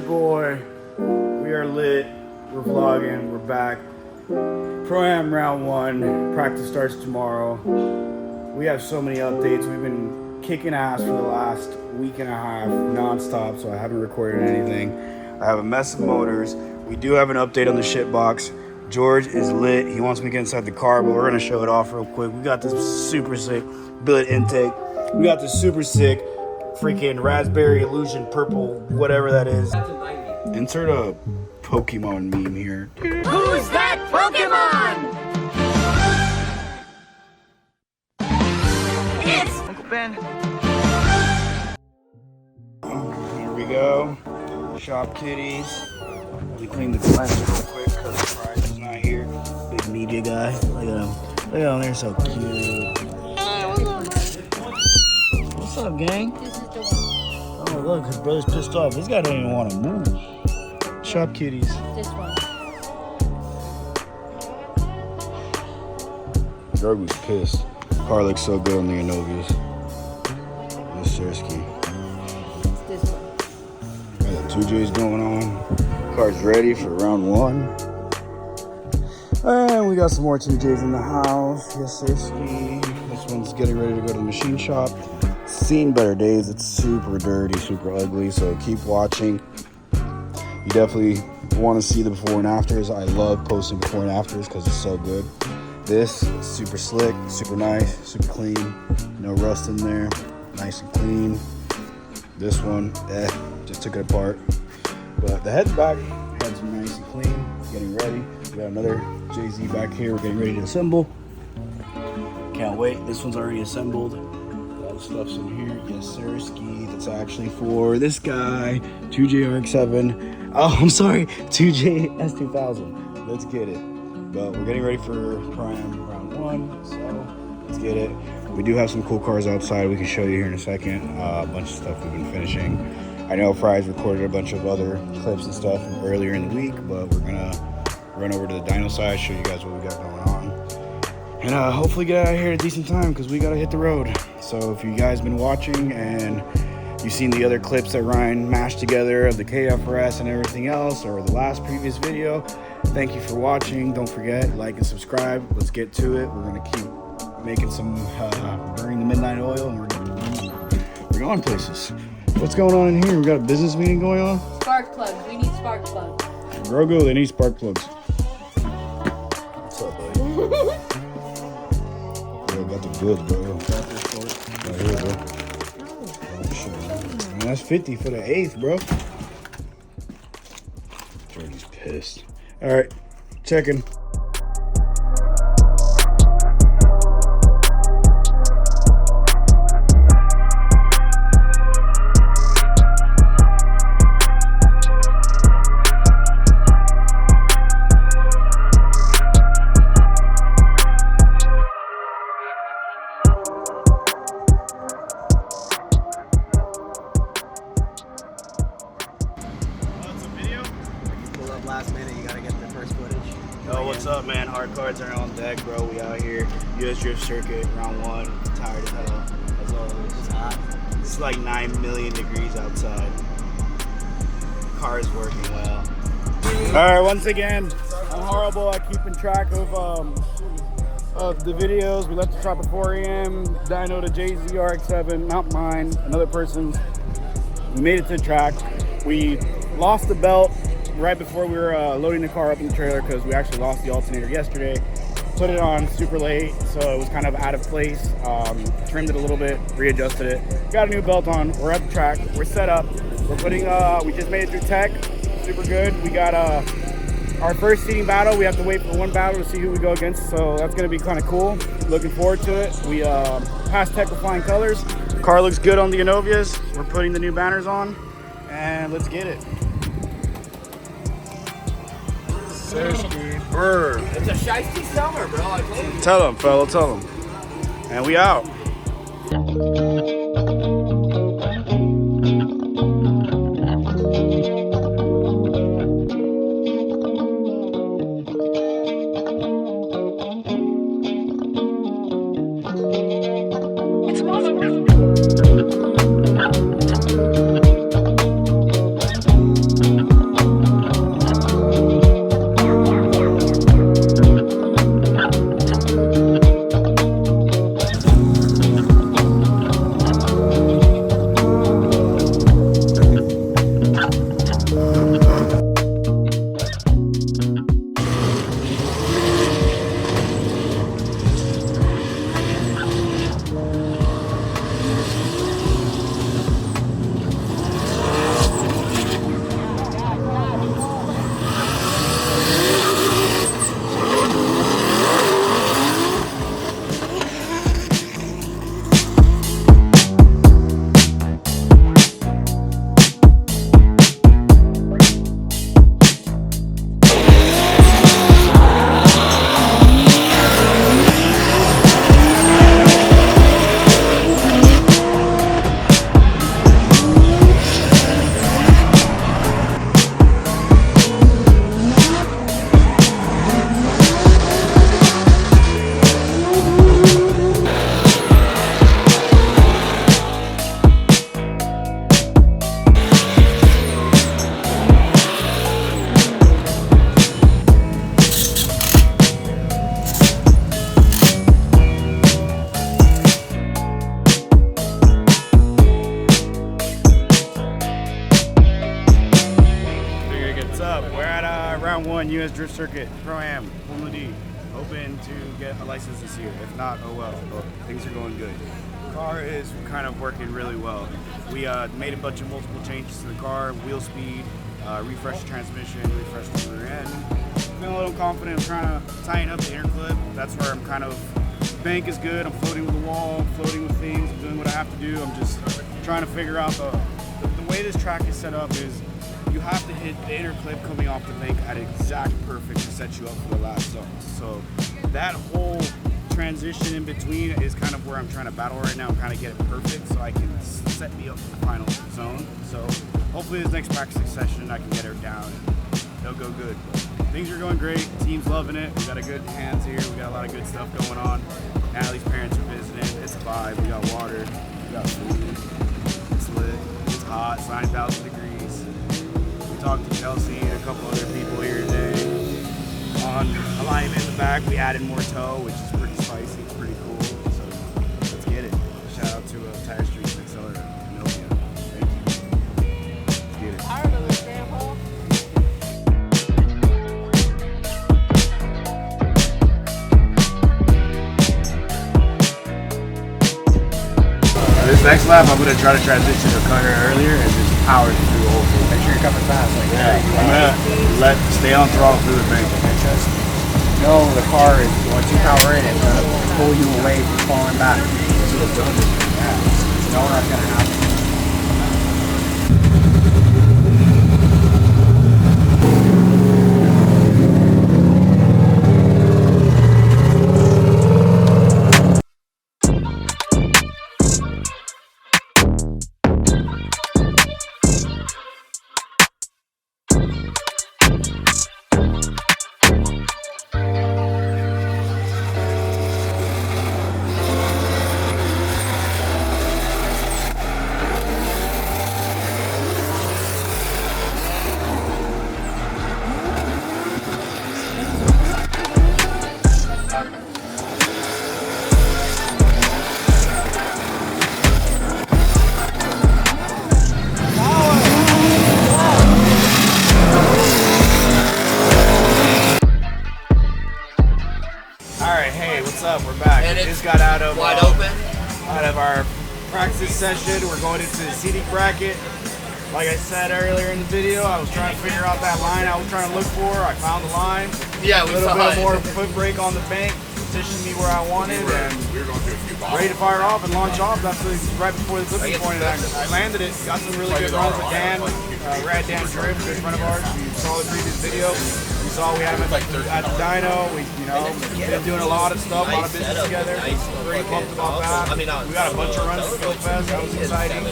boy. We are lit. We're vlogging. We're back. Pro-Am round 1. Practice starts tomorrow. We have so many updates. We've been kicking ass for the last week and a half non-stop, so I haven't recorded anything. I have a mess of motors. We do have an update on the shit box. George is lit. He wants me to get inside the car, but we're gonna show it off real quick. We got this super sick billet intake. We got this super sick freaking raspberry illusion purple, whatever that is. Insert a Pokemon meme here. Who's that Pokemon? It's Uncle Ben. Here we go. Shop kitties. Let me clean the cleanser real quick because Fries is not here. Big media guy. Look at him. Look at him. They're so cute. What's up, gang? This is the one. Oh, look, his brother's pissed off. This guy don't even want to move. Shop kitties. This one. Grogu's pissed. Car looks so good on the Inovias. Miss Sersky. This one. Got the 2Js going on. Car's ready for round 1. And we got some more 2Js in the house. Yes, Sersky. This one's getting ready to go to the machine shop. Seen better days. It's super dirty, super ugly, so keep watching. You definitely want to see the before and afters. I love posting before and afters because it's so good. This is super slick, super nice, super clean. No rust in there. Nice and clean. This one, just took it apart. But the head's back. Head's nice and clean. Getting ready. We got another JZ back here. We're getting ready to assemble. Can't wait. This one's already assembled. Stuff's in here. Yes, sir. Ski. That's actually for this guy. 2J RX-7. Oh, I'm sorry. 2J S2000. Let's get it. But we're getting ready for PROAM round 1. So let's get it. We do have some cool cars outside. We can show you here in a second. A bunch of stuff we've been finishing. I know Fries recorded a bunch of other clips and stuff earlier in the week, but we're gonna run over to the dyno side, show you guys what we got going on. And hopefully get out of here at a decent time because we got to hit the road. So if you guys been watching and you've seen the other clips that Ryan mashed together of the KFRS and everything else, or the last previous video, thank you for watching. Don't forget, like and subscribe. Let's get to it. We're going to keep making some, burning the midnight oil, and we're going places. What's going on in here? We got a business meeting going on? Spark plugs. We need spark plugs. Grogu, they need spark plugs. What's up, buddy? Got the goods, bro. Right here, bro. Oh, shit. Man, that's 50 for the 8th, bro. Jordy's pissed. All right, checking. Last minute, you gotta get the first footage. Oh, what's up, man? Hard cards are on deck, bro. We out here. US Drift Circuit, round 1. Tired as hell, as always. It's hot. It's like 9 million degrees outside. Car is working well. All right, once again, I'm horrible at keeping track of the videos. We left the shop at 4 a.m. Dyno to JZ RX-7, not mine, another person's. We made it to the track. We lost the belt right before we were loading the car up in the trailer because we actually lost the alternator yesterday. Put it on super late, so it was kind of out of place. Trimmed it a little bit, readjusted it. Got a new belt on. We're at the track. We're set up. We're putting. We just made it through tech. Super good. We got our first seating battle. We have to wait for one battle to see who we go against, so that's gonna be kind of cool. Looking forward to it. We passed tech with flying colors. Car looks good on the Inovias. We're putting the new banners on, and let's get it. Seriously, brr. It's a shiesty summer, bro. I told you. Tell them, fellow, tell them. And we out. It's US Drift Circuit Pro AM, Formula D. Hoping to get a license this year. If not, oh well. But things are going good. Car is kind of working really well. We made a bunch of multiple changes to the car, wheel speed, refresh the transmission, refresh the rear end. Feeling a little confident. I'm trying to tighten up the inner clip. That's where I'm kind of, bank is good. I'm floating with the wall, I'm floating with things, I'm doing what I have to do. I'm just trying to figure out the way this track is set up is you have to hit the inner clip coming off the bank at exact perfect to set you up for the last zone. So that whole transition in between is kind of where I'm trying to battle right now and kind of get it perfect so I can set me up for the final zone. So hopefully this next practice session I can get her down and they'll go good. But things are going great, team's loving it, we got a good hands here, we got a lot of good stuff going on. Natalie's parents are visiting, it's a vibe, we got water, we got food, it's lit, it's hot, it's 9,000 degrees. We talked to Chelsea and a couple other people here today. On alignment in the back, we added more toe, which is pretty spicy, it's pretty cool. So let's get it. Shout out to Tire Street and Accelerator. Novia. Thank you. Let's get it. I remember Grandpa. This next lap, I'm going to try to transition to cut her earlier and just power through the whole thing. Make sure you're coming fast. Like, Yeah, I'm going to stay on throttle through the bank. just know the car is, once you power in, it's going to pull you away from falling back. Yeah. Know that's going to happen. What's up? We're back. And We it's just got out of wide open. out of our practice session. We're going into the seating bracket. Like I said earlier in the video, I was trying to figure out that line I was trying to look for. I found the line. Yeah, A we little saw bit it. more foot brake on the bank, positioned me where I wanted, and ready to fire off and launch off. That's right before the clipping point, and I landed it. Got some really good runs with Dan, Rad Dan Drift, good friend of ours. You saw the previous video. You saw we had him at the dyno. We, been doing a lot of stuff, a lot of business together. Pretty pumped about that. We got a bunch of runs at Field Fest. That was exciting.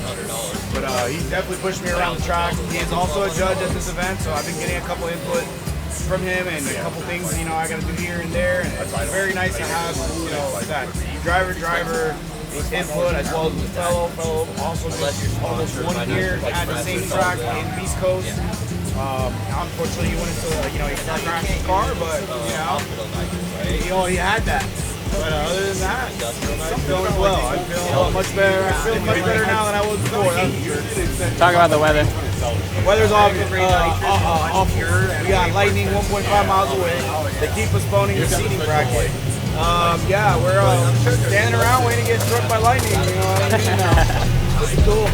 But he definitely pushed me around the track. He is also a judge at this event, so I've been getting a couple input from him and a couple things I got to do here and there. And it's very nice to have that driver input as well as the fellow also just almost 1 year at the same track in East Coast. Unfortunately, he went into he crashed his car, but he had that. But other than that, I'm feeling well. I feel much better. I feel much better now than I was before. That's for sure. Talk about the weather. Weather's off here. We got lightning 1.5 miles away. They keep postponing the seating bracket. We're standing around waiting to get struck by lightning. You know what I mean? Now, it's cool.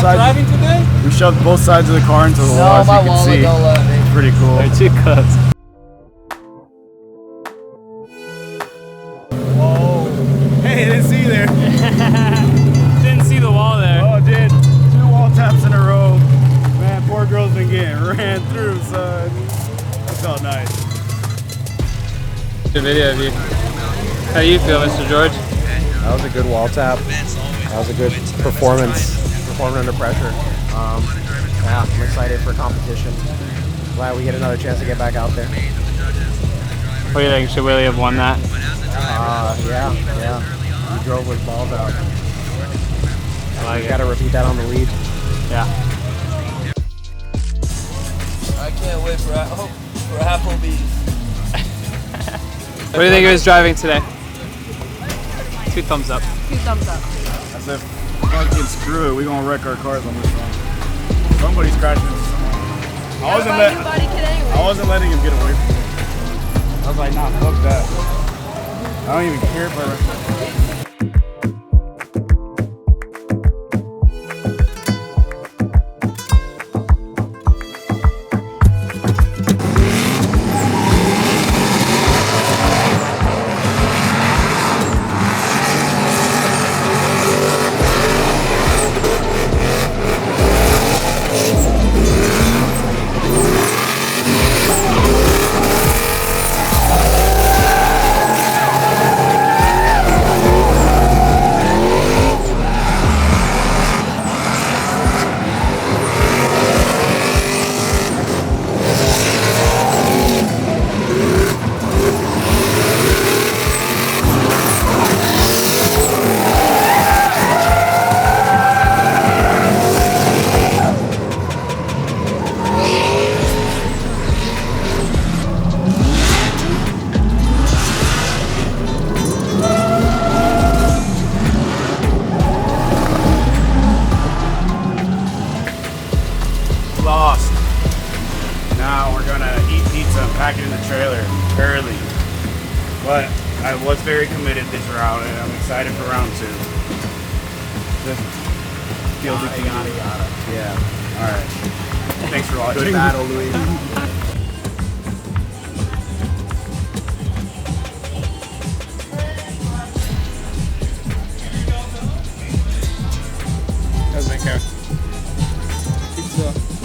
sides. Driving today? We shoved both sides of the car into the wall, as you can see. It's pretty cool. They're too close. Whoa. Hey, I didn't see you there. Didn't see the wall there. Oh, dude. 2 wall taps in a row. Man, poor girl's been getting ran through, son. That felt nice. Good video of you. How do you feel, Mr. George? That was a good wall tap. That was a good performance. Performing under pressure. Yeah, I'm excited for competition. Glad we get another chance to get back out there. What do you think? Should Willie have won that? Yeah. He drove with balls out. I like Got to repeat that on the lead. Yeah. I can't wait for Applebee's. What do you think of his driving today? 2 thumbs up. 2 thumbs up. I said, fucking screw it. We gonna wreck our cars on this one. Somebody's crashing into someone. I wasn't letting him get away from me. I was like, nah, fuck that. I don't even care if I wreck my car. Lost. Now we're gonna eat pizza and pack it in the trailer early. But I was very committed this round and I'm excited for round 2. Just feel the yada yada. Yeah. Alright. Thanks for watching. Good battle, Louis. Doesn't care. Pizza.